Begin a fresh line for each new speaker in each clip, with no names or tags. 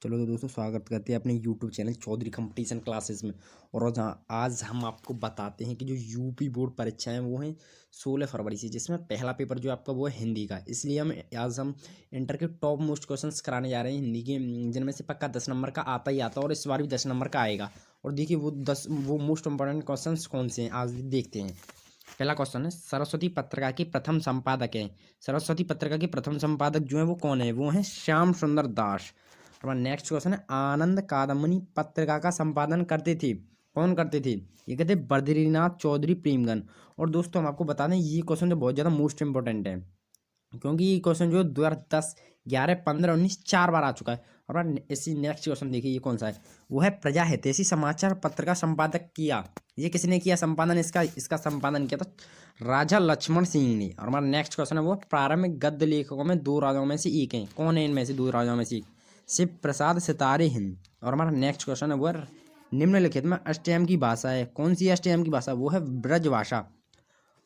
चलो तो दोस्तों स्वागत करते हैं अपने YouTube channel Chaudhary competition classes में। और आज हम आपको बताते हैं कि जो यूपी बोर्ड परीक्षाएं वो हैं 16 फरवरी से, जिसमें पहला पेपर जो आपका वो है हिंदी का। इसलिए हम इंटर के टॉप मोस्ट क्वेश्चंस कराने जा रहे हैं हिंदी के, जिनमें से पक्का 10 नंबर का आता ही आता है और इस बार भी 10 नंबर का आएगा। और देखिए वो मोस्ट इंपॉर्टेंट क्वेश्चन कौन से हैं आज देखते हैं। पहला क्वेश्चन है, सरस्वती पत्रिका के प्रथम संपादक हैं। सरस्वती पत्रिका के प्रथम संपादक जो है वो कौन है? वो है श्याम सुंदर दास। हमारा नेक्स्ट क्वेश्चन है, आनंद कादम्बनी पत्रिका का संपादन करते थे। कौन करते थे? ये कहते बद्रीनाथ चौधरी प्रेमगन। और दोस्तों हम आपको बता दें ये क्वेश्चन जो बहुत ज़्यादा मोस्ट इंपॉर्टेंट है, क्योंकि ये क्वेश्चन जो 2010, 11, 15, 19 4 बार आ चुका है। और इसी नेक्स्ट क्वेश्चन देखिए ये कौन सा है। वो है प्रजा हितैषी समाचार पत्र का संपादक किया। ये किसने किया संपादन? इसका संपादन किया था राजा लक्ष्मण सिंह ने। और हमारा नेक्स्ट क्वेश्चन है, वो प्रारंभिक गद्य लेखकों में 2 राजाओं में से एक है। कौन है इनमें से 2 राजाओं में से एक? शिव प्रसाद सितारे हिंद। और हमारा नेक्स्ट क्वेश्चन है, वो निम्नलिखित में अष्टयाम की भाषा है। कौन सी अष्टयाम की भाषा? वो है ब्रज भाषा।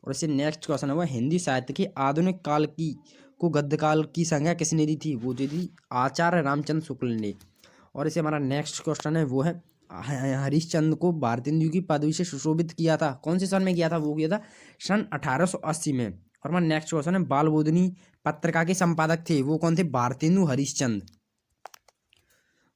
और इससे नेक्स्ट क्वेश्चन है, वो हिंदी साहित्य के आधुनिक काल की को गद्य काल की संज्ञा किसने दी थी? वो दी थी आचार्य रामचंद्र शुक्ल ने। और इसे हमारा नेक्स्ट क्वेश्चन है, वो है हरिश्चंद्र को भारतेंदु की पदवी से सुशोभित किया था। कौन से सन में किया था? वो किया था सन 1880 में। और हमारा नेक्स्ट क्वेश्चन है, बाल बोधनी पत्रिका के संपादक थे। वो कौन थे? भारतेंदु हरिश्चंद्र।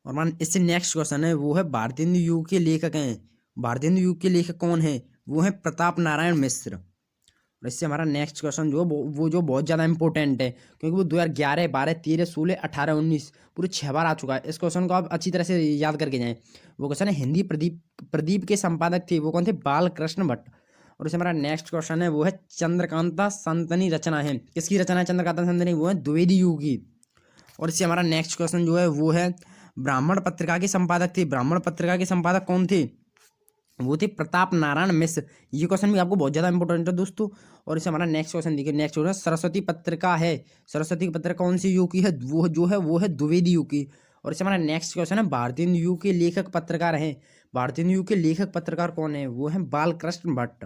और मान इससे नेक्स्ट क्वेश्चन है, वो है भारतेंदु युग के लेखक हैं। भारतेंदु युग के लेखक कौन है? वो है प्रताप नारायण मिश्र। और इससे हमारा नेक्स्ट क्वेश्चन जो वो जो बहुत ज़्यादा इंपॉर्टेंट है, क्योंकि वो 2011, 12, 13, 16, 18, 19 पूरे 6 बार आ चुका है। इस क्वेश्चन को आप अच्छी तरह से याद करके जाएं। वो क्वेश्चन है, हिंदी प्रदीप के संपादक थे। वो कौन थे? बालकृष्ण भट्ट। और इससे हमारा नेक्स्ट क्वेश्चन है, वो है चंद्रकांता संतनी रचना है। किसकी रचना है चंद्रकांता संतनी? वो है द्विवेदी युग की। और इससे हमारा नेक्स्ट क्वेश्चन जो है, वो है ब्राह्मण पत्रिका के संपादक थे। ब्राह्मण पत्रिका के संपादक कौन थे? वो थे प्रताप नारायण मिश्र। ये क्वेश्चन भी आपको बहुत ज़्यादा इंपॉर्टेंट है दोस्तों। और इसे हमारा नेक्स्ट क्वेश्चन देखिए, नेक्स्ट क्वेश्चन सरस्वती पत्रिका है। सरस्वती की पत्रिका कौन सी युग की है? वो है द्विवेदी युग की। और इसे हमारा नेक्स्ट क्वेश्चन है, भारतीय युग के लेखक पत्रकार हैं। भारतीय युग के लेखक पत्रकार कौन है? वो है बालकृष्ण भट्ट।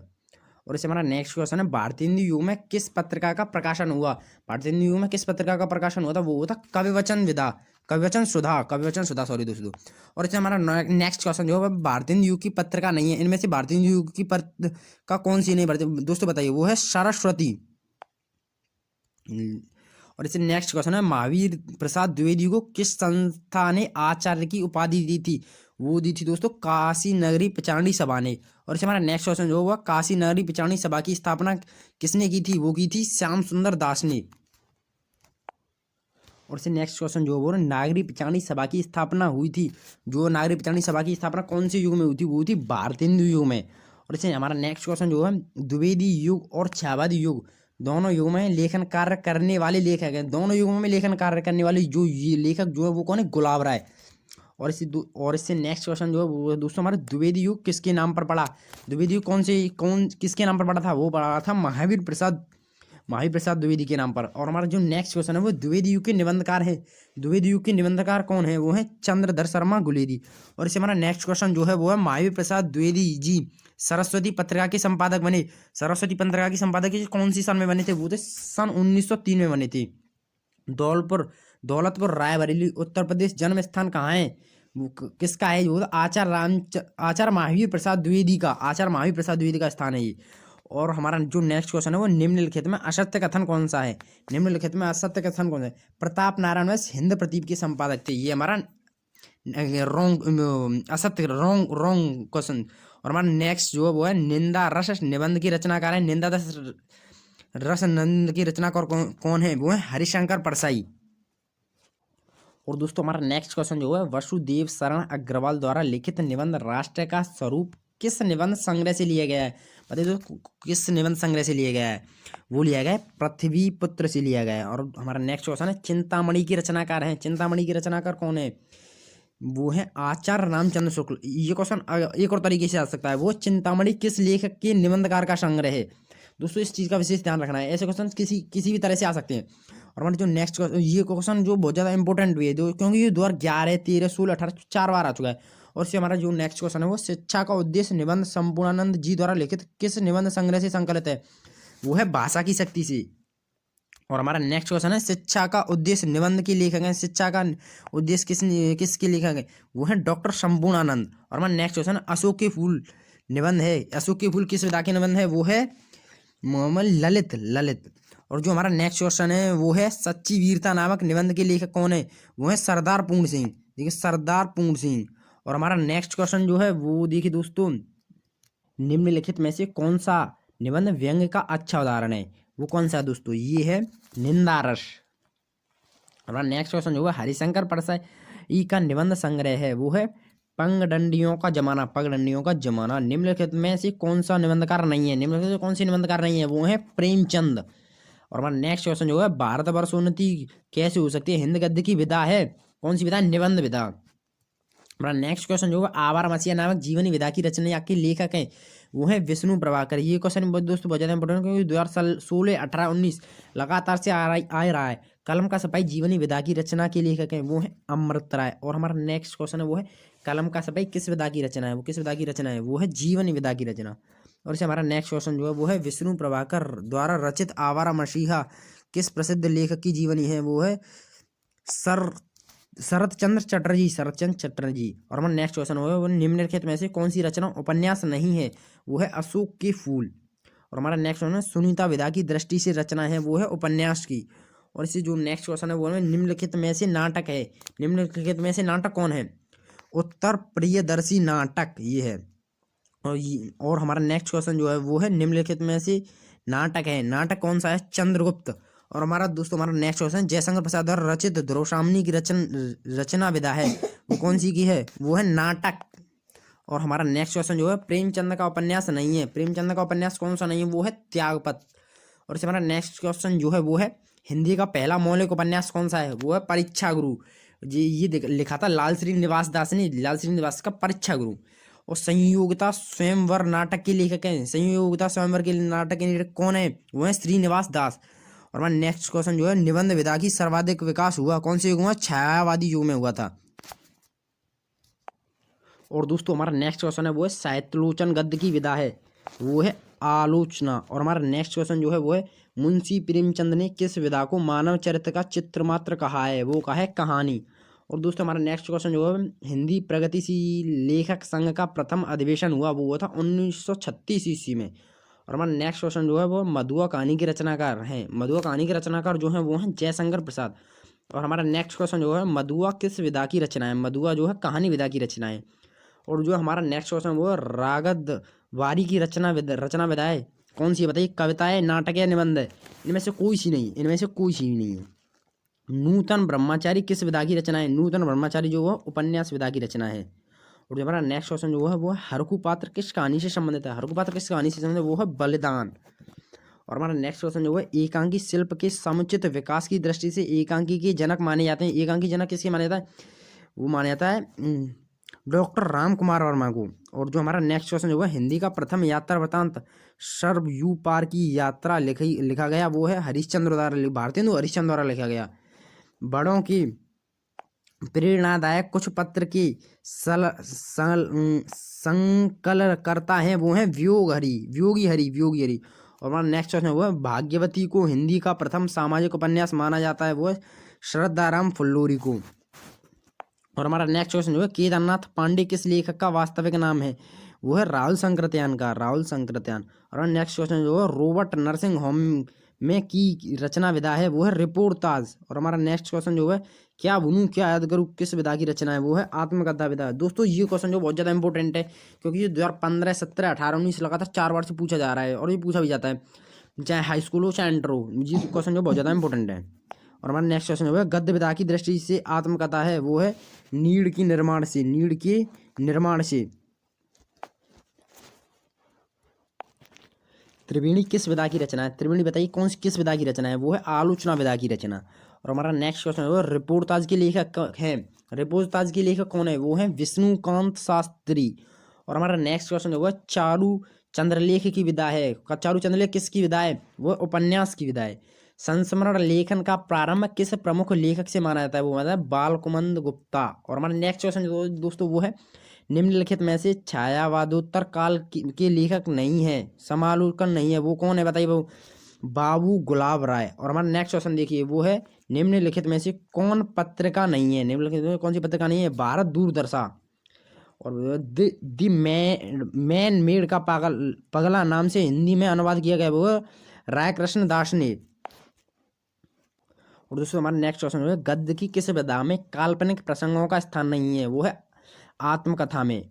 और इसे हमारा नेक्स्ट क्वेश्चन है, भारतीय युग में किस पत्रिका का प्रकाशन हुआ? भारतीय युग में किस पत्रिका का प्रकाशन हुआ था? वो था कविवचन विधा, कविवचन सुधा सॉरी दोस्तों। और इसे हमारा नेक्स्ट क्वेश्चन जो है भारतीय युग की पत्रिका नहीं है। इनमें से भारतीय युग की पत्रिका कौन सी नहीं भरती दोस्तों? बताइए। वो है सरस्वती। और इसे नेक्स्ट क्वेश्चन है, महावीर प्रसाद द्विवेदी को किस संस्था ने आचार्य की उपाधि दी थी? वो दी थी दोस्तों काशी नगरी पिचारणी सभा ने। और इसे हमारा नेक्स्ट क्वेश्चन जो हुआ, काशी नगरी पिचारणी सभा की स्थापना किसने की थी? वो की थी श्याम सुंदर दास ने। और इसे नेक्स्ट क्वेश्चन जो वो नागरी पिचारणी सभा की स्थापना हुई थी। जो नागरी पिचारणी सभा की स्थापना कौन से युग में हुई थी? वो थी भारतेंदु युग में। और इसे हमारा नेक्स्ट क्वेश्चन जो है, द्विवेदी युग और छायावादी युग दोनों युग में लेखन कार्य करने वाले लेखक हैं। दोनों युगों में लेखन कार्य करने वाले जो ये लेखक जो है वो कौन है? गुलाब राय। और इससे नेक्स्ट क्वेश्चन जो है वो दोस्तों हमारे द्विवेदी युग किसके नाम पर पड़ा? द्विवेदी युग कौन किसके नाम पर पड़ा था? वो पड़ा था महावीर प्रसाद द्विवेदी के नाम पर। और हमारा जो नेक्स्ट क्वेश्चन है, वो द्विवेदी युग के निबंधकार है। द्विवेदी युग के निबंधकार कौन है? वो है चंद्रधर शर्मा गुलेरी। और इसे हमारा नेक्स्ट क्वेश्चन जो है, वो है महावीर प्रसाद द्विवेदी जी सरस्वती पत्रिका के संपादक बने। सरस्वती पत्रिका के संपादक कौन सी सन में बने थे? वो थे सन 1903 में बने थे। दौलतपुर रायबरेली उत्तर प्रदेश। जन्म स्थान कहाँ है? वो किसका है? वो आचार्य महावीर प्रसाद द्विवेदी का। आचार्य महावीर प्रसाद द्विवेदी का स्थान है ये। और हमारा जो नेक्स्ट क्वेश्चन है, वो निम्नलिखित में असत्य कथन कौन सा है? निम्नलिखित में असत्य कथन कौन सा है? प्रताप नारायण मिश्र हिंद प्रदीप के संपादक थे। ये हमारा रॉन्ग क्वेश्चन। और हमारा नेक्स्ट जो है, वो है निंदा रस निबंध की रचनाकार है। निंदा रस निबंध की रचनाकार कौन है? वो है हरिशंकर परसाई। और दोस्तों हमारा नेक्स्ट क्वेश्चन जो है, वसुदेव शरण अग्रवाल द्वारा लिखित निबंध राष्ट्र का स्वरूप किस निबंध संग्रह से लिया गया है? बताइए दोस्तों किस निबंध संग्रह से लिया गया है? वो लिया गया है पृथ्वी पुत्र से लिया गया है। और हमारा नेक्स्ट क्वेश्चन है, चिंतामणि की रचनाकार है। चिंतामणि की रचनाकार कौन है? वो है आचार्य रामचंद्र शुक्ल। ये क्वेश्चन एक और तरीके से आ सकता है, वो चिंतामणि किस लेखक के निबंधकार का संग्रह है? दोस्तों इस चीज़ का विशेष ध्यान रखना है। ऐसे क्वेश्चन किसी भी तरह से आ सकते हैं। और हमारे जो नेक्स्ट क्वेश्चन, ये क्वेश्चन जो बहुत ज़्यादा इंपॉर्टेंट भी है क्योंकि ये 2011, 13, 16, 18 4 बार आ चुका है। और इससे हमारा जो नेक्स्ट क्वेश्चन है, वो शिक्षा का उद्देश्य निबंध संपूर्णानंद जी द्वारा लिखित किस निबंध संग्रह से संकलित है? वो है भाषा की शक्ति से। और हमारा नेक्स्ट क्वेश्चन है शिक्षा का उद्देश्य निबंध के लेखक हैं। शिक्षा का उद्देश्य किसके लेखक है, वो है डॉक्टर शंभूणानंद। और हमारा नेक्स्ट क्वेश्चन है अशोक के फूल निबंध है, अशोक के फूल किस विधा के निबंध है, वो है मोहम्मद ललित। और जो हमारा नेक्स्ट क्वेश्चन है वो है सच्ची वीरता नामक निबंध के लेखक कौन है, वो है सरदार पूर्ण सिंह। देखिए सरदार पूर्ण सिंह। और हमारा नेक्स्ट क्वेश्चन जो है वो देखिए दोस्तों, निम्नलिखित में से कौन सा निबंध व्यंग्य का अच्छा उदाहरण है, वो कौन सा है दोस्तों, ये है निंदारस। हमारा नेक्स्ट क्वेश्चन जो है हरिशंकर परसाई का निबंध संग्रह है, वो है पगडंडियों का जमाना। पगडंडियों का जमाना। निम्नलिखित में से कौन सा निबंधकार नहीं है, निम्नलिखित में कौन सी निबंधकार नहीं है, वो है प्रेमचंद। और हमारा नेक्स्ट क्वेश्चन जो है भारतवर्षोन्नति कैसे हो सकती है, हिंद गद्य की विधा है, कौन सी विधा, निबंध विधा। हमारा नेक्स्ट क्वेश्चन जो है आवारा मसीहा नामक जीवनी विधा की रचना के लेखक हैं, वो है विष्णु प्रभाकर। ये क्वेश्चन दोस्तों बहुत ज्यादा इंपॉर्टेंट, क्योंकि 2016, 18, 19 लगातार से आ रहा है। कलम का सिपाही जीवनी विधा की रचना के लेखक हैं, वो है अमृत राय। और हमारा नेक्स्ट क्वेश्चन है वो है कलम का सिपाही किस विधा की रचना है, वो किस विधा की रचना है, वो है जीवनी विधा की रचना। और इसे हमारा नेक्स्ट क्वेश्चन जो है वो है विष्णु प्रभाकर द्वारा रचित आवारा मसीहा किस प्रसिद्ध लेखक की जीवनी है, वो है सर शरत चंद्र चटर्जी। और हमारा नेक्स्ट क्वेश्चन हो वो निम्नलिखित में से कौन सी रचना उपन्यास नहीं है, वो है अशोक के फूल। और हमारा नेक्स्ट क्वेश्चन है सुनीता विधा की दृष्टि से रचना है, वो है उपन्यास की। और इसे जो नेक्स्ट क्वेश्चन है वो है निम्नलिखित में से नाटक है, निम्नलिखित में से नाटक कौन है, उत्तर प्रियदर्शी नाटक ये है। और हमारा नेक्स्ट क्वेश्चन जो है वो है निम्नलिखित में से नाटक है, नाटक कौन सा है, चंद्रगुप्त। और हमारा दोस्तों हमारा नेक्स्ट क्वेश्चन जयशंकर प्रसाद द्वारा रचित ध्रुवसामनी की रचना विधा है, वो कौन सी की है, वो है नाटक। और हमारा नेक्स्ट क्वेश्चन जो है प्रेमचंद का उपन्यास नहीं है, प्रेमचंद का उपन्यास कौन सा नहीं है, वो है त्यागपत। और इसे हमारा नेक्स्ट क्वेश्चन जो है वो है हिंदी का पहला मौलिक उपन्यास कौन सा है, वो है परीक्षा गुरु। जी ये लिखा था लाल श्रीनिवास दास ने, लाल श्रीनिवास का परीक्षा गुरु। और संयोगिता स्वयंवर नाटक के लेखक हैं, संयोगिता स्वयंवर के नाटक के लेखक कौन है, वो है श्रीनिवास दास। और हमारा नेक्स्ट क्वेश्चन जो है निबंध विधा की सर्वाधिक विकास हुआ कौन से युग में, छायावादी युग में हुआ था। और दोस्तों हमारा नेक्स्ट क्वेश्चन है वो है साहित्योलोचन गद्य की विधा है, वो है आलोचना। और हमारा नेक्स्ट क्वेश्चन जो है वो है मुंशी प्रेमचंद ने किस विधा को मानव चरित्र का चित्र मात्र कहा है, वो कहा है कहानी। और दोस्तों हमारा नेक्स्ट क्वेश्चन जो है हिंदी प्रगतिशील लेखक संघ का प्रथम अधिवेशन हुआ था 1936 ईस्वी में। और हमारा नेक्स्ट क्वेश्चन जो है वो मधुआ कहानी के रचनाकार हैं, मधुआ कहानी के रचनाकार जो है वो हैं जयशंकर प्रसाद। और हमारा नेक्स्ट क्वेश्चन जो है मधुआ किस विधा की रचना है, मधुआ जो है कहानी विधा की रचना है। और जो हमारा नेक्स्ट क्वेश्चन वो है रागद वारी की रचना विधा है, कौन सी बताइए, कविता है, नाटक है, निबंध है, इनमें से कोई सी नहीं, इनमें से कोई सी नहीं है। नूतन ब्रह्मचारी किस विधा की रचना है, नूतन ब्रह्मचारी जो है उपन्यास विधा की रचना है। और जो हमारा नेक्स्ट क्वेश्चन जो है वो है हरकू पात्र किस कहानी से संबंधित है, हरकू पात्र किस कहानी से संबंधित है, वो है बलिदान। और हमारा नेक्स्ट क्वेश्चन जो है एकांकी शिल्प के समुचित विकास की दृष्टि से एकांकी के जनक माने जाते हैं, एकांकी जनक किसके माना जाता है, वो माना जाता है डॉक्टर राम कुमार वर्मा को। और जो हमारा नेक्स्ट क्वेश्चन जो है हिंदी का प्रथम यात्रा वृतांत सरयू पार की यात्रा लिखा गया, वो है हरिश्चंद्र द्वारा, भारतेंदु हरिश्चंद्र द्वारा लिखा गया। बड़ों की प्रेरणादायक कुछ पत्र की संकलन करता है, वो है व्योगी हरि। और हमारा नेक्स्ट क्वेश्चन वो है भाग्यवती को हिंदी का प्रथम सामाजिक उपन्यास माना जाता है, वो है श्रद्धाराम फुल्लुरी को। और हमारा नेक्स्ट क्वेश्चन जो है केदारनाथ पांडे किस लेखक का वास्तविक नाम है, वो है राहुल संकृत्यान का, राहुल संकृत्यान। और नेक्स्ट क्वेश्चन जो है रॉबर्ट नर्सिंग होम में की रचना विधा है, वो है रिपोर्टाज। और हमारा नेक्स्ट क्वेश्चन जो है क्या बुनूं क्या याद करूं किस विधा की रचना है, वो है आत्मकथा विधा। दोस्तों ये क्वेश्चन जो बहुत ज़्यादा इंपॉर्टेंट है, क्योंकि ये 2015, 17, 18, 19 लगातार 4 बार से पूछा जा रहा है, और ये पूछा भी जाता है चाहे हाई स्कूल हो चाहे इंटर हो, ये क्वेश्चन जो बहुत ज़्यादा इंपॉर्टेंट है। और हमारा नेक्स्ट क्वेश्चन जो है गद्य विधा की दृष्टि से आत्मकथा है, वो है नीड़ के निर्माण से। त्रिवेणी किस विधा की रचना है, त्रिवेणी बताइए कौन सी किस विधा की रचना है, वो है आलोचना विधा की रचना। और हमारा नेक्स्ट क्वेश्चन है रिपोर्टाज के लेखक हैं, रिपोर्टाज के लेखक कौन है, वो है विष्णुकांत शास्त्री। और हमारा नेक्स्ट क्वेश्चन जो है चारु चंद्रलेख की विधा है, चारु चंद्रलेख किसकी विधा है, वो उपन्यास की विधा है। संस्मरण लेखन का प्रारंभ किस प्रमुख लेखक से माना जाता है, वो मतलब बालकुमंद गुप्ता। और हमारा नेक्स्ट क्वेश्चन जो दोस्तों वो है निम्नलिखित में से छायावादोत्तर काल के लेखक नहीं है, समालोचन नहीं है, वो कौन है बताइए, वो बाबू गुलाब राय। और हमारा नेक्स्ट क्वेश्चन देखिए, वो है निम्नलिखित में से कौन पत्रिका नहीं है, निम्नलिखित में कौन सी पत्रिका नहीं है, भारत दूरदर्शन। और द मैन मेड का पगला नाम से हिंदी में अनुवाद किया गया वो राय कृष्ण दास ने। और दोस्तों हमारा नेक्स्ट क्वेश्चन है, गद्य की किस विधा में काल्पनिक प्रसंगों का स्थान नहीं है, वो है आत्मकथा में,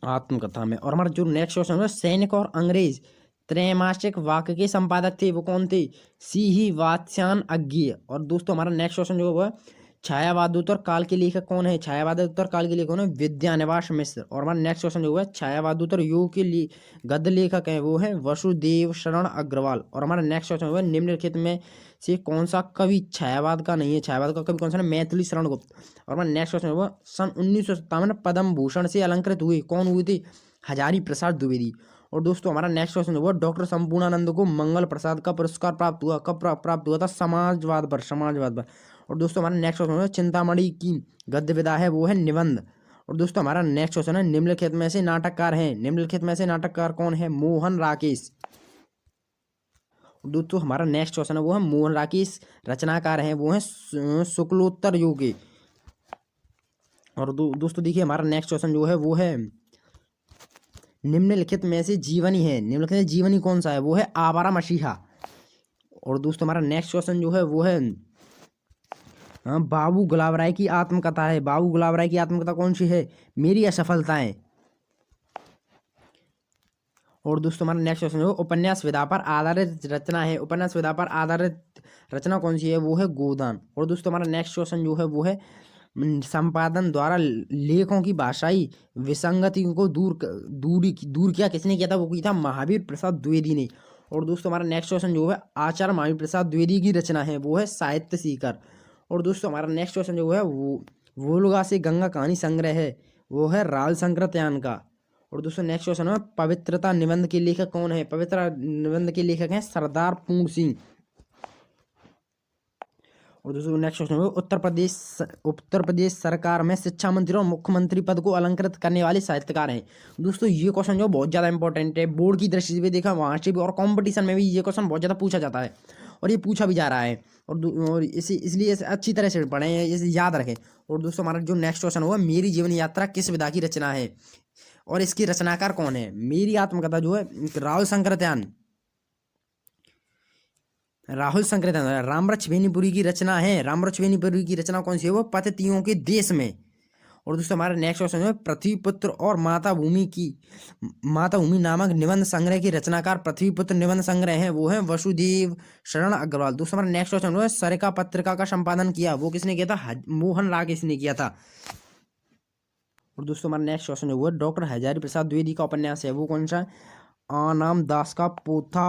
आत्मकथा में। और हमारा जो नेक्स्ट क्वेश्चन है, सैनिक और अंग्रेज त्रैमासिक वाक्य के संपादक थे, वो कौन थे, सी ही वात्स्यायन अज्ञेय। और दोस्तों हमारा नेक्स्ट क्वेश्चन जो है, छायावादोत्तर काल के लेखक कौन है, छायावादोत्तर काल के लेखक कौन है, विद्यानिवास मिश्र। और हमारा नेक्स्ट क्वेश्चन जो है, छायावादोत्तर युग के लिए गद्य लेखक है, वो है वसुदेव शरण अग्रवाल। और हमारा नेक्स्ट क्वेश्चन जो है, निम्नलिखित में से कौन सा कवि छायावाद का नहीं है, छायावाद का कवि कौन सा है, मैथिली शरण गुप्त। और हमारा नेक्स्ट क्वेश्चन हुआ, सन 1957 पद्म भूषण से अलंकृत हुए कौन हुए थे, हजारी प्रसाद द्विवेदी। और दोस्तों हमारा नेक्स्ट क्वेश्चन हुआ, डॉक्टर संपूर्णानंद को मंगल प्रसाद का पुरस्कार प्राप्त हुआ, कब प्राप्त हुआ था, समाजवाद पर, समाजवाद पर। और दोस्तों हमारा नेक्स्ट क्वेश्चन है, चिंतामणि की गद्य विधा है, वो है निबंध। और दोस्तों हमारा नेक्स्ट क्वेश्चन है, निम्नलिखित में से नाटककार हैं, निम्नलिखित में से नाटककार कौन है, मोहन राकेश। दोस्तों हमारा नेक्स्ट क्वेश्चन है, वो है मोहन राकेश, रचनाकार हैं वो हैं शुक्लोत्तर युग के। और दोस्तों देखिए हमारा नेक्स्ट क्वेश्चन जो है, वो है निम्नलिखित में से जीवनी है, निम्नलिखित में जीवनी कौन सा है, वो है आवारा मसीहा। और दोस्तों हमारा नेक्स्ट क्वेश्चन जो है, वो है बाबू गुलाब राय की आत्मकथा है, बाबू गुलाब राय की आत्मकथा कौन सी है, मेरी असफलताएं। और दोस्तों हमारा नेक्स्ट क्वेश्चन जो उपन्यास विधा पर आधारित रचना है, उपन्यास विधा पर आधारित रचना कौन सी है, वो है गोदान। और दोस्तों हमारा नेक्स्ट क्वेश्चन जो है, वो है संपादन द्वारा लेखों की भाषाई विसंगति को दूर किया, किसने किया था, वो किया था महावीर प्रसाद द्विवेदी ने। और दोस्तों हमारा नेक्स्ट क्वेश्चन जो है, आचार्य महावीर प्रसाद द्विवेदी की रचना है, वो है साहित्य सीकर। और दोस्तों हमारा नेक्स्ट क्वेश्चन जो है, वो वोल्गा से गंगा कहानी संग्रह है, वो है राल शंकरत्यान का। और दोस्तों नेक्स्ट क्वेश्चन है, पवित्रता निबंध के लेखक कौन है, पवित्रता निबंध के लेखक हैं सरदार पूर्ण सिंह। और दोस्तों नेक्स्ट क्वेश्चन है, उत्तर प्रदेश सरकार में शिक्षा मंत्री और मुख्यमंत्री पद को अलंकृत करने वाले साहित्यकार हैं। दोस्तों ये क्वेश्चन जो बहुत ज़्यादा इंपॉर्टेंट है, बोर्ड की दृष्टि से भी देखा, वहाँ से भी, और कॉम्पिटिशन में भी ये क्वेश्चन बहुत ज़्यादा पूछा जाता है, और ये पूछा भी जा रहा है। और इसलिए इसे अच्छी तरह से पढ़ें, इसे याद रखें। और दोस्तों हमारा जो नेक्स्ट क्वेश्चन होगा, मेरी जीवन यात्रा किस विधा की रचना है, और इसकी रचनाकार कौन है, मेरी आत्मकथा जो है राहुल शंकरत्यान, राहुल शंकरत्यान, रामवृक्ष बेनीपुरी की रचना है, रामवृक्ष बेनीपुरी की रचना कौन सी है, वो पतितियों के देश में। और दोस्तों हमारा नेक्स्ट क्वेश्चन है, पृथ्वीपुत्र और माताभूमि नामक निबंध संग्रह की रचनाकार, पृथ्वीपुत्र निबंध संग्रह है, वो है वसुदेव शरण अग्रवाल। दोस्तों हमारा नेक्स्ट क्वेश्चन है, सरिका पत्रिका का संपादन किया, वो किसने किया था, मोहन राकेश ने किया था। और दोस्तों हमारा नेक्स्ट क्वेश्चन जो है, डॉक्टर हजारी प्रसाद द्विवेदी का उपन्यास है, वो कौन सा है, आनाम दास का पोथा।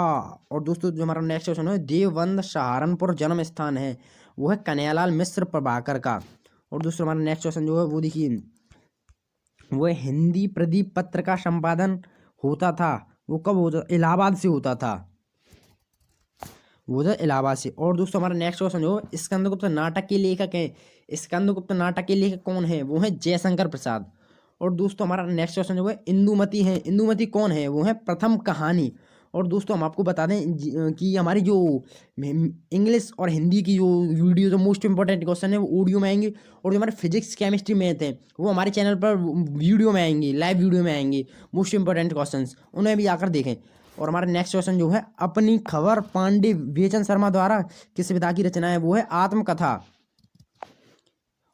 और दोस्तों जो हमारा नेक्स्ट क्वेश्चन है, देवबंद सहारनपुर जन्म स्थान है, वो है कन्हैयालाल मिश्र प्रभाकर का। और दोस्तों हमारा नेक्स्ट क्वेश्चन जो है, वो देखिए, वो हिंदी प्रदीप पत्र का संपादन होता था, वो कब होता, इलाहाबाद से होता था, वो था इलाहाबाद से। और दोस्तों हमारा नेक्स्ट क्वेश्चन जो है, स्कंदगुप्त नाटक के लेखक हैं, स्कंदगुप्त नाटक के लेखक कौन है, वो है जयशंकर प्रसाद। और दोस्तों हमारा नेक्स्ट क्वेश्चन जो है, इंदुमती है, इंदुमती कौन है, वो है प्रथम कहानी। और दोस्तों हम आपको बता दें कि हमारी जो इंग्लिश और हिंदी की जो वीडियो जो मोस्ट इंपॉर्टेंट क्वेश्चन है, वो ऑडियो में आएंगे, और जो हमारे फिजिक्स केमिस्ट्री मैथ हैं, वो हमारे चैनल पर वीडियो में आएंगे, लाइव वीडियो में आएंगे, मोस्ट इंपॉर्टेंट क्वेश्चन, उन्हें भी आकर देखें। और हमारा नेक्स्ट क्वेश्चन जो है, अपनी खबर पांडे बेचन शर्मा द्वारा किस विधा की रचना है, वो है आत्मकथा।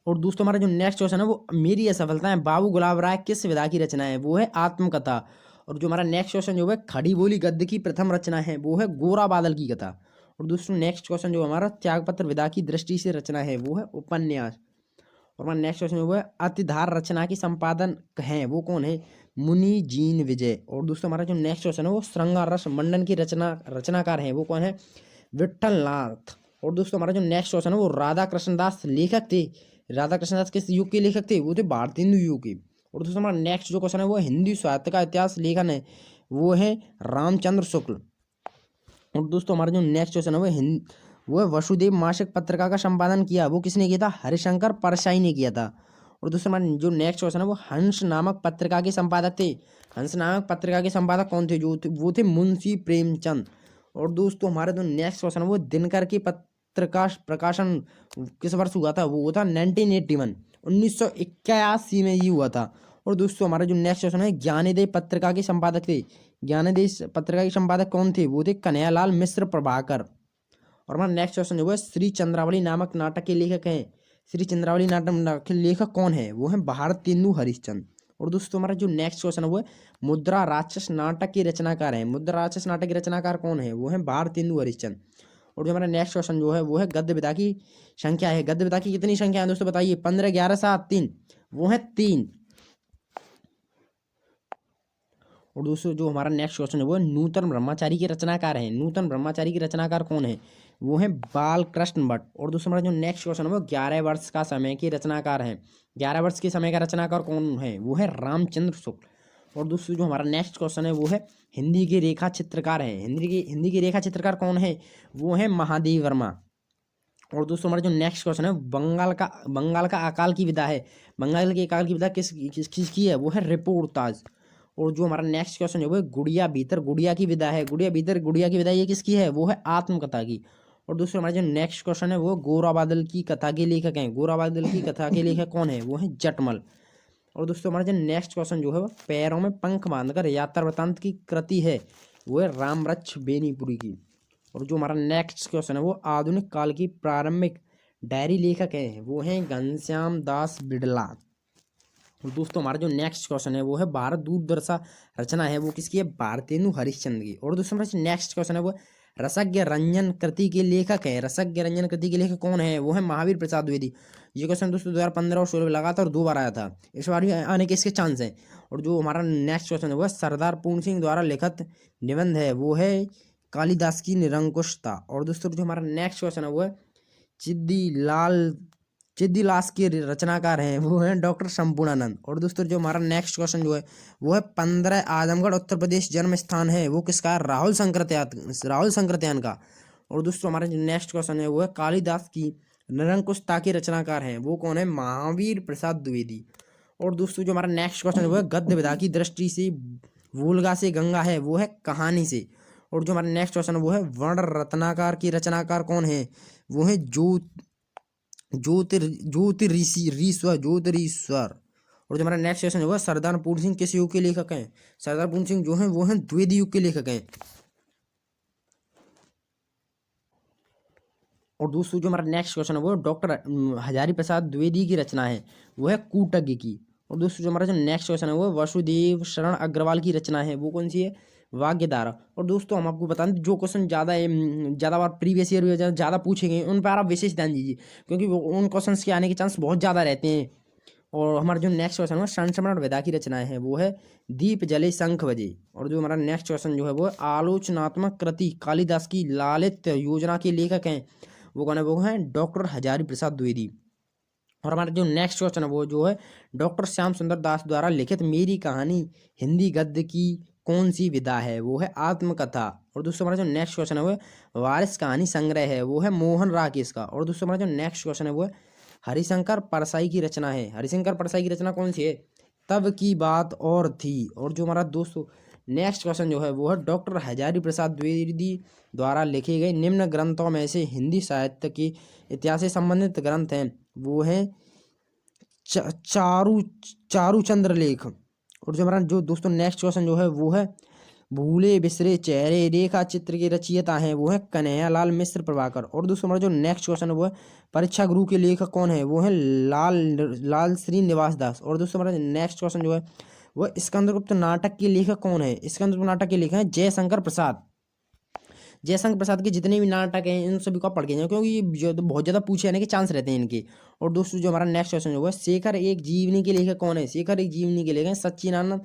और दोस्तों हमारा जो नेक्स्ट क्वेश्चन है, वो मेरी असफलता है, बाबू गुलाब राय किस विधा की रचना है, वो है आत्मकथा। और जो हमारा नेक्स्ट क्वेश्चन जो है, खड़ी बोली गद्य की प्रथम रचना है, वो है गोरा बादल की कथा। और दोस्तों नेक्स्ट क्वेश्चन जो हमारा त्यागपत्र विधा की दृष्टि से रचना है, वो है उपन्यास। और हमारा नेक्स्ट क्वेश्चन जो है, अतिधार रचना की संपादन है, वो कौन है, मुनि जीन विजय। और दोस्तों हमारा जो नेक्स्ट क्वेश्चन है, वो श्रृंगार रस मंडन की रचनाकार है, वो कौन है, विठल नाथ। और दोस्तों हमारा जो नेक्स्ट क्वेश्चन है, वो राधा कृष्णदास लेखक थे, राधा कृष्णदास किस युग के लेखक थे, वो थे भारतीय हिंदू युग के। और दोस्तों हमारा नेक्स्ट जो क्वेश्चन है, वो हिंदी साहित्य का इतिहास लेखन है, वो है रामचंद्र शुक्ल। और दोस्तों हमारा जो नेक्स्ट क्वेश्चन है, वो है वसुदेव मासिक पत्रिका का संपादन किया, वो किसने किया था, हरिशंकर परसाई ने किया था। और दोस्तों हमारे जो नेक्स्ट क्वेश्चन है वो हंस नामक पत्रिका के संपादक थे। हंस नामक पत्रिका के संपादक कौन थे? वो थे मुंशी प्रेमचंद। और दोस्तों हमारे जो नेक्स्ट क्वेश्चन है वो दिनकर की पत्रिका प्रकाशन किस वर्ष हुआ था? वो था 1981, 1981 में ये हुआ था। और दोस्तों हमारा जो नेक्स्ट क्वेश्चन है ज्ञानोदय पत्रिका के संपादक थे। ज्ञानोदय पत्रिका के संपादक कौन थे? वो थे कन्हैयालाल मिश्र प्रभाकर। और हमारा नेक्स्ट क्वेश्चन जो है श्री चंद्रावली नामक नाटक के लेखक हैं। श्री चंद्रावली नाटक के लेखक कौन है? वो है भारतेंदु हरिश्चंद्र। और दोस्तों हमारा जो नेक्स्ट क्वेश्चन है वो है मुद्रा राक्षस नाटक के रचनाकार हैं। मुद्रा राक्षस नाटक के रचनाकार कौन है? वो है भारतेंदु हरिश्चंद्र। और जो हमारा नेक्स्ट क्वेश्चन जो है वो है गद्य विधा की संख्या है। गद्य विधा की कितनी संख्या है दोस्तों बताइए? 15, 11, 7, 3। वो है 3। और दोस्तों जो हमारा नेक्स्ट क्वेश्चन है वो है नूतन ब्रह्मचारी के रचनाकार हैं। नूतन ब्रह्मचारी के रचनाकार कौन है? वो है बालकृष्ण भट्ट। और दोस्तों हमारा जो नेक्स्ट क्वेश्चन है वो 11 वर्ष का समय के रचनाकार हैं। 11 वर्ष के समय का रचनाकार कौन है? वो है रामचंद्र शुक्ल। और दोस्तों जो हमारा नेक्स्ट क्वेश्चन है वो है हिंदी के रेखा चित्रकार हैं। हिंदी के रेखा चित्रकार कौन है? वो है महादेव वर्मा। और दोस्तों हमारा जो नेक्स्ट क्वेश्चन है बंगाल का अकाल की विधा है। बंगाल के अकाल की विधा किसकी है? वो है रिपोर्ताज। और जो हमारा नेक्स्ट क्वेश्चन है वो है गुड़िया भीतर गुड़िया की विधा है। गुड़िया भीतर गुड़िया की विधा ये किसकी है? वो है आत्मकथा की। और दोस्तों हमारा जो नेक्स्ट क्वेश्चन है वो गोरा बादल की कथा के लेखक हैं। गोरा बादल की कथा के लेखक कौन है? वो है जटमल। और दोस्तों हमारा जो नेक्स्ट क्वेश्चन जो है वो पैरों में पंख बांधकर यात्रा वृतांत की कृति है। वो है रामरक्ष बेनीपुरी की। और जो हमारा नेक्स्ट क्वेश्चन है वो आधुनिक काल की प्रारंभिक डायरी लेखक हैं। वो हैं घनश्याम दास बिड़ला। और दोस्तों हमारा जो नेक्स्ट क्वेश्चन है वो है भारत दूरदर्शा रचना है वो किसकी है? भारतेंदु हरिश्चंद्र की। और दोस्तों हमारा नेक्स्ट क्वेश्चन है वो रसज्ञ रंजन कृति के लेखक है। रसज्ञ रंजन कृति के लेखक कौन है? वो है महावीर प्रसाद द्विवेदी। ये क्वेश्चन दोस्तों 2015 और 16 में लगातार 2 बार आया था। इस बार भी आने के इसके चांस हैं। और जो हमारा नेक्स्ट क्वेश्चन है वो सरदार पूर्ण सिंह द्वारा लिखित निबंध है वो है कालिदास की निरंकुशता। और दोस्तों जो हमारा नेक्स्ट क्वेश्चन है वो है चिद्दीलास के रचनाकार हैं। वो हैं डॉक्टर संपूर्णानंद। और दोस्तों जो हमारा नेक्स्ट क्वेश्चन जो है वो है 15 आजमगढ़ उत्तर प्रदेश जन्म स्थान है वो किसका? राहुल संकृत्यान का। और दोस्तों हमारा जो नेक्स्ट क्वेश्चन है वो है कालिदास की निरंकुशता के रचनाकार हैं वो कौन है? महावीर प्रसाद द्विवेदी। और दोस्तों जो हमारा नेक्स्ट क्वेश्चन है वो है गद्य विधा की दृष्टि से वोल्गा से गंगा है वो है कहानी से। और जो हमारा नेक्स्ट क्वेश्चन है वो है वर्ण रत्नाकार की रचनाकार कौन है? वो है ज्योतिरीश्वर। और जो हमारा नेक्स्ट क्वेश्चन है वो सरदार पूर्ण सिंह किस युग के लेखक हैं? सरदार पूर्ण सिंह जो हैं वो हैं द्विवेदी युग के लेखक हैं। और दोस्तों जो हमारा नेक्स्ट क्वेश्चन है वो डॉक्टर हजारी प्रसाद द्विवेदी की रचना है वो है कूटज्ञ की। और दोस्तों जो हमारा जो नेक्स्ट क्वेश्चन है वो वसुदेव शरण अग्रवाल की रचना है वो कौन सी है? वाग्यधारा। और दोस्तों हम आपको बता दें जो क्वेश्चन ज़्यादा बार प्रीवियस ईयर में ज़्यादा पूछे गए उन पर आप विशेष ध्यान दीजिए क्योंकि वो उन क्वेश्चन के आने के चांस बहुत ज़्यादा रहते हैं। और हमारा जो नेक्स्ट क्वेश्चन है संस्मरण विधा की रचनाएं है वो है दीप जले शंख बजे। और जो हमारा नेक्स्ट क्वेश्चन जो है वो आलोचनात्मक कृति कालिदास की लालित योजना के लेखक हैं वो कौन है? वो हैं डॉक्टर हजारी प्रसाद द्विवेदी। और हमारा जो नेक्स्ट क्वेश्चन है वो जो है डॉक्टर श्याम सुंदर दास द्वारा लिखित मेरी कहानी हिंदी गद्य की कौन सी विधा है? वो है आत्मकथा। और दोस्तों हमारा जो नेक्स्ट क्वेश्चन है वो वारिस कहानी संग्रह है वो है मोहन राकेश का। और दोस्तों हमारा जो नेक्स्ट क्वेश्चन है वो है हरिशंकर परसाई की रचना है। हरिशंकर परसाई की रचना कौन सी है? तब की बात और थी। और जो हमारा दोस्तों नेक्स्ट क्वेश्चन जो है वो है डॉक्टर हजारी प्रसाद द्विवेदी द्वारा लिखे गए निम्न ग्रंथों में से हिंदी साहित्य के इतिहास से संबंधित ग्रंथ हैं वो है चारुचंद्र लेख। और जो हमारा जो दोस्तों नेक्स्ट क्वेश्चन जो है वो है भूले बिसरे चेहरे रेखा चित्र के रचयिता हैं वो है कन्हैयालाल मिश्र प्रभाकर। और दोस्तों हमारा जो नेक्स्ट क्वेश्चन है वो है परीक्षा गुरु के लेखक कौन है? वो है लाल श्रीनिवास दास। और दोस्तों हमारा नेक्स्ट क्वेश्चन जो है वो स्कंदगुप्त नाटक के लेखक कौन है? स्कंदगुप्त नाटक के लेखक हैं जयशंकर प्रसाद। जयशंकर प्रसाद के जितने भी नाटक हैं इन सभी को पढ़ के जाए क्योंकि ये बहुत ज़्यादा पूछे जाने के चांस रहते हैं इनके। और दोस्तों जो हमारा नेक्स्ट क्वेश्चन जो है शेखर एक जीवनी के लेखक कौन है? शेखर एक जीवनी के लेखक हैं सच्चिदानंद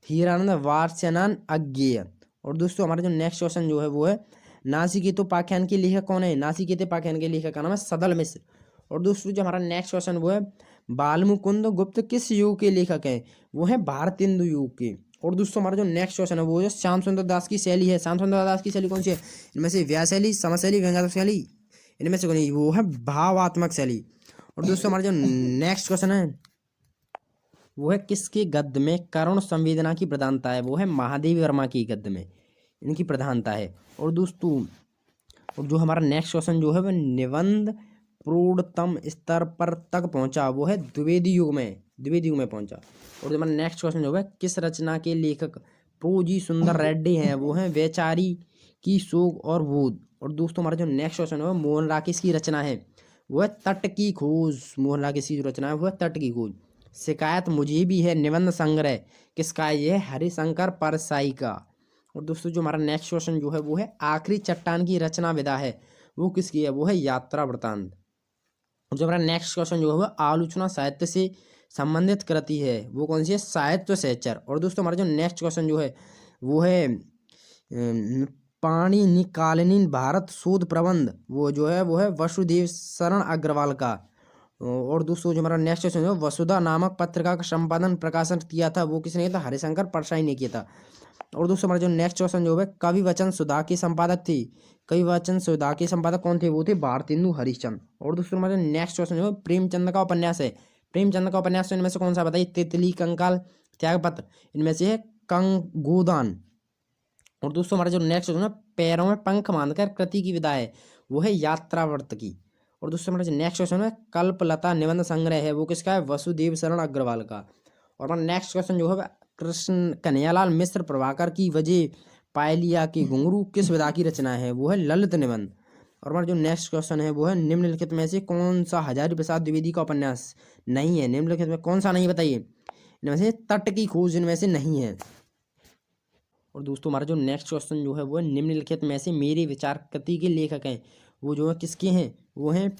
हीरानंद वात्स्यानंद अज्ञेय। और दोस्तों हमारा जो नेक्स्ट क्वेश्चन जो है वो है नासिकेतोपाख्यान के लेखक कौन है? नासिकेतोपाख्यान के लेखक का नाम है सदल मिश्र। और दोस्तों जो हमारा नेक्स्ट क्वेश्चन वो है बालमुकुंद गुप्त किस युग के लेखक हैं? वो है भारतेंदु युग के। और दोस्तों हमारा जो नेक्स्ट क्वेश्चन है वो जो श्याम सुंदर दास की शैली है। श्याम सुंदर दास की शैली कौन सी है? इनमें से व्यास शैली, समय शैली, व्यंग्यात्मक शैली, इनमें से कौन है? वो है भावात्मक शैली। और दोस्तों हमारा जो नेक्स्ट क्वेश्चन है वो है किसके गद्य में करुण संवेदना की प्रधानता है? वो है महादेवी वर्मा की गद्य में इनकी प्रधानता है। और दोस्तों, और जो हमारा नेक्स्ट क्वेश्चन जो है वो निबंध प्रौढ़तम स्तर पर तक पहुंचा, वो है द्विवेदी युग में पहुंचा। और जो हमारा नेक्स्ट क्वेश्चन जो है किस रचना के लेखक प्रोजी सुंदर रेड्डी हैं? वो है वैचारी की शोक और बोध। और दोस्तों, हमारा जो नेक्स्ट क्वेश्चन है मोहन राकेश की रचना है, वो है तट की खोज। मोहन राकेश की जो रचना है वो है तट की खोज। शिकायत मुझे भी है निबंध संग्रह किसका है? ये है हरिशंकर परसाई का। और दोस्तों, जो हमारा नेक्स्ट क्वेश्चन जो है वो है आखिरी चट्टान की रचना विधा है, वो किसकी है? वो है यात्रा वृतांत। और जो हमारा नेक्स्ट क्वेश्चन जो है वो आलोचना साहित्य से संबंधित कृति है, वो कौन सी है? साहित्य सहचर। और दोस्तों, हमारा जो नेक्स्ट क्वेश्चन जो है वो है पाणिनिकालीन भारत शोध प्रबंध, वो जो है वो है वसुदेव शरण अग्रवाल का। और दोस्तों, जो हमारा नेक्स्ट क्वेश्चन है वसुधा नामक पत्रिका का संपादन प्रकाशन किया था, वो किसने किया था? हरिशंकर परसाई ने किया था। और दोस्तों, हमारा जो नेक्स्ट क्वेश्चन जो है कवि वचन सुधा के संपादक थे, कवि वचन सुधा के संपादक कौन थे? वो थे भारतेंदु हरिश्चंद्र। और दोस्तों, हमारा नेक्स्ट क्वेश्चन जो है प्रेमचंद का उपन्यास है, प्रेमचंद का उपन्यास इनमें से कौन सा? बताइए। तितली, कंकाल, त्यागपत्र, इनमें से है कंगोदान। और दोस्तों, हमारा जो नेक्स्ट क्वेश्चन है पैरों में पंख बांधकर कृति की विधा है, वो है यात्रावर्त की। और दोस्तों, हमारा जो नेक्स्ट क्वेश्चन है कल्पलता निबंध संग्रह है, वो किसका है? वसुदेव शरण अग्रवाल का। और हमारा नेक्स्ट क्वेश्चन जो है कृष्ण कन्हैयालाल मिश्र प्रभाकर की वजह पायलिया के घुंघरू किस विधा की रचना है? वो है ललित निबंध। और हमारा जो नेक्स्ट क्वेश्चन है वो है निम्नलिखित में से कौन सा हजारी प्रसाद द्विवेदी का उपन्यास नहीं है? निम्नलिखित में कौन सा नहीं, बताइए। इनमें से तट की खोज इनमें से नहीं है। और दोस्तों, हमारा जो नेक्स्ट क्वेश्चन जो है वो निम्नलिखित में से मेरे विचार कृति के लेखक हैं, वो जो है किसके हैं? वो हैं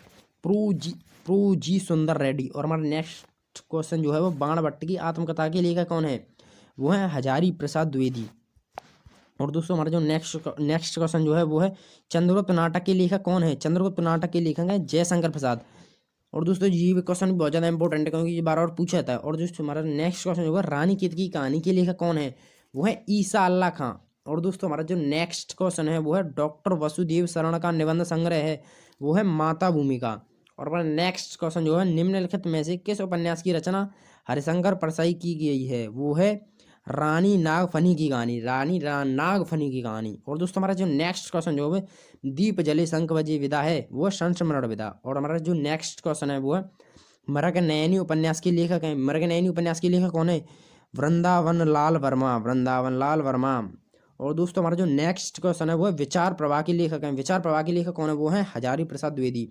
प्रो जी सुंदर रेड्डी। और हमारा नेक्स्ट क्वेश्चन जो है वो बाण भट्ट की आत्मकथा के लेखक कौन है? वो है हजारी प्रसाद द्विवेदी। और दोस्तों, हमारा जो नेक्स्ट क्वेश्चन जो है वो है चंद्रगुप्त नाटक के लेखक कौन है? चंद्रगुप्त नाटक के लेखक हैं जयशंकर प्रसाद। और दोस्तों, ये क्वेश्चन बहुत ज़्यादा इंपॉर्टेंट है क्योंकि ये बार बार पूछा जाता है। और दोस्तों, हमारा नेक्स्ट क्वेश्चन जो है रानी केतकी की कहानी के लेखक कौन है? वो है ईसा अल्लाह खां। और दोस्तों, हमारा जो नेक्स्ट क्वेश्चन है वो है डॉक्टर वसुदेव शरण का निबंध संग्रह है, वो है माता भूमिका। और हमारा नेक्स्ट क्वेश्चन जो है निम्नलिखित में से किस उपन्यास की रचना हरिशंकर परसाई की गई है? वो है रानी नागफनी की कहानी, नागफनी की कहानी। और दोस्तों, हमारा जो नेक्स्ट क्वेश्चन जो है दीप जले शंख बजे विदा है, वो है संस्मरण विदा। और हमारा जो नेक्स्ट क्वेश्चन है वो है मृगनयनी उपन्यास के लेखक हैं, मृगनयनी उपन्यास के लेखक कौन है? वृंदावन लाल वर्मा। और दोस्तों, हमारा जो नेक्स्ट क्वेश्चन है वो है विचार प्रवाह के लेखक हैं, विचार प्रवाह के लेखक कौन है? वो है हजारी प्रसाद द्विवेदी।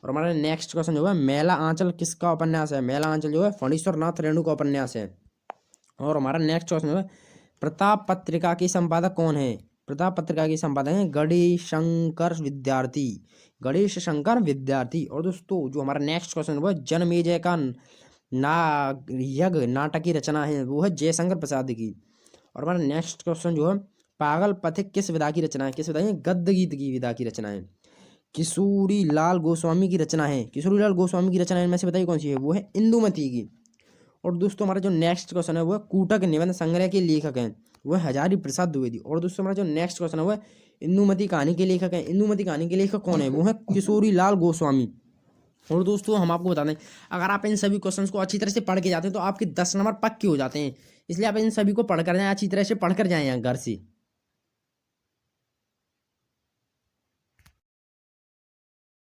और हमारा नेक्स्ट क्वेश्चन जो है मेला आंचल किसका उपन्यास है? मेला आंचल जो है फणीश्वर नाथ रेणु का उपन्यास है। और हमारा नेक्स्ट क्वेश्चन है प्रताप पत्रिका के संपादक कौन है? प्रताप पत्रिका के संपादक हैं गणेश शंकर विद्यार्थी। और दोस्तों, जो हमारा नेक्स्ट क्वेश्चन है वो जनमेजय का नाटक की रचना है, वो है जयशंकर प्रसाद की। और हमारा नेक्स्ट क्वेश्चन जो है पागल पथिक किस विधा की रचना है? किस विधा? गद्य गीत की विधा की रचना है। किशोरी लाल गोस्वामी की रचना है, किशोरी लाल गोस्वामी की रचना इनमें से बताइए कौन सी है? वो है इंदुमती की। और दोस्तों, हमारा जो नेक्स्ट क्वेश्चन है वो है कूटक निबंध संग्रह के लेखक हैं, वो है हजारी प्रसाद द्विवेदी। और दोस्तों, हमारा जो नेक्स्ट क्वेश्चन है वो है इंदुमती कहानी के लेखक हैं, इंदुमती कहानी के लेखक कौन है? वो है किशोरी लाल गोस्वामी। और दोस्तों, हम आपको बता दें अगर आप इन सभी क्वेश्चंस को अच्छी तरह से पढ़ के जाते हैं तो आपके 10 नंबर पक्के हो जाते हैं, इसलिए आप इन सभी को पढ़ कर जाएं, अच्छी तरह से पढ़ कर जाएं यहाँ घर से।